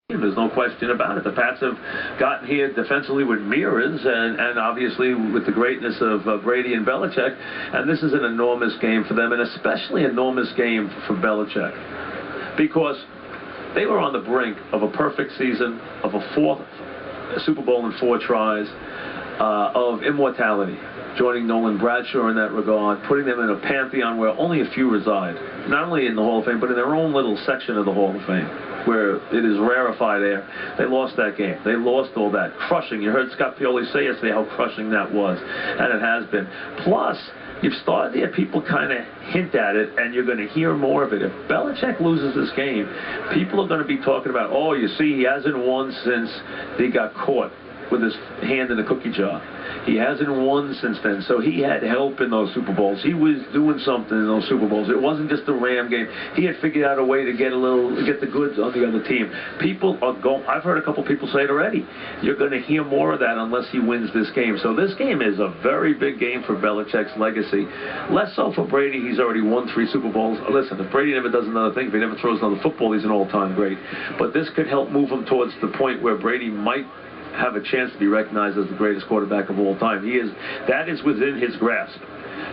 There's no question about it. The Pats have gotten here defensively with mirrors and obviously with the greatness of Brady and Belichick. And this is an enormous game for them, and especially an enormous game for Belichick. Because they were on the brink of a perfect season, of a fourth Super Bowl in 4 tries, of immortality. Joining Nolan Bradshaw in that regard, putting them in a pantheon where only a few reside. Not only in the Hall of Fame, but in their own little section of the Hall of Fame, where it is rarefied air. They lost that game. They lost all that. Crushing. You heard Scott Pioli say yesterday how crushing that was, and it has been. Plus, you've started to hear people kind of hint at it, and you're going to hear more of it. If Belichick loses this game, people are going to be talking about, oh, you see, he hasn't won since he got caught with his hand in the cookie jar. He hasn't won since then, so he had help in those Super Bowls. He was doing something in those Super Bowls. It wasn't just a Ram game. He had figured out a way to get the goods on the other team. People are going. I've heard a couple people say it already. You're going to hear more of that unless he wins this game. So this game is a very big game for Belichick's legacy. Less so for Brady. He's already won 3 Super Bowls. Listen, if Brady never does another thing, if he never throws another football, he's an all-time great. But this could help move him towards the point where Brady might have a chance to be recognized as the greatest quarterback of all time. That is within his grasp.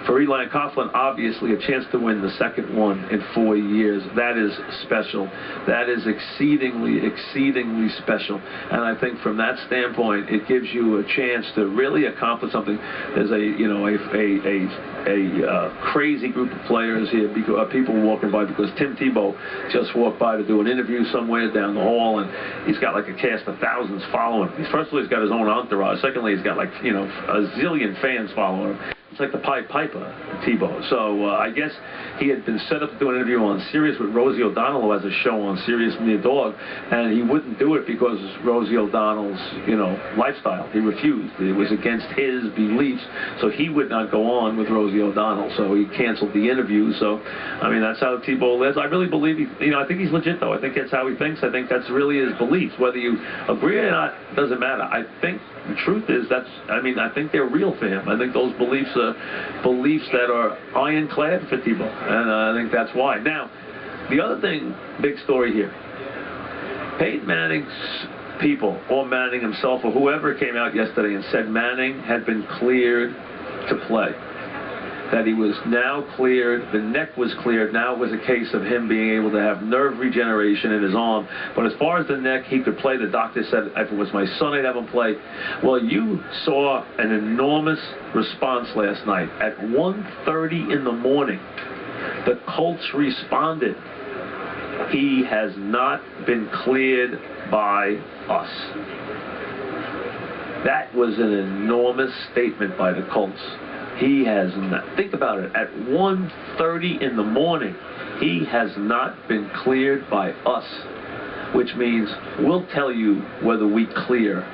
For Eli Coughlin, obviously, a chance to win the second one in 4 years. That is special. That is exceedingly, exceedingly special. And I think from that standpoint, it gives you a chance to really accomplish something. There's a crazy group of players here, people walking by, because Tim Tebow just walked by to do an interview somewhere down the hall, and he's got like a cast of thousands following him. First of all, he's got his own entourage. Secondly, he's got like, a zillion fans following him. It's like the Pied Piper, Tebow. So I guess he had been set up to do an interview on Sirius with Rosie O'Donnell, who has a show on Sirius Near Dog, and he wouldn't do it because Rosie O'Donnell's, lifestyle. He refused. It was against his beliefs, so he would not go on with Rosie O'Donnell. So he canceled the interview. So, I mean, that's how Tebow lives. I really believe I think he's legit, though. I think that's how he thinks. I think that's really his beliefs. Whether you agree or not doesn't matter. I think the truth is I think they're real for him. I think those beliefs are beliefs that are ironclad for Tebow, and I think that's why. Now, the other thing, big story here, Peyton Manning's people, or Manning himself, or whoever came out yesterday and said Manning had been cleared to play, that he was now cleared, the neck was cleared. Now it was a case of him being able to have nerve regeneration in his arm. But as far as the neck, he could play. The doctor said, if it was my son, I'd have him play. Well, you saw an enormous response last night. At 1:30 in the morning, the Colts responded. He has not been cleared by us. That was an enormous statement by the Colts. He has not. Think about it. At 1:30 in the morning, he has not been cleared by us, which means we'll tell you whether we clear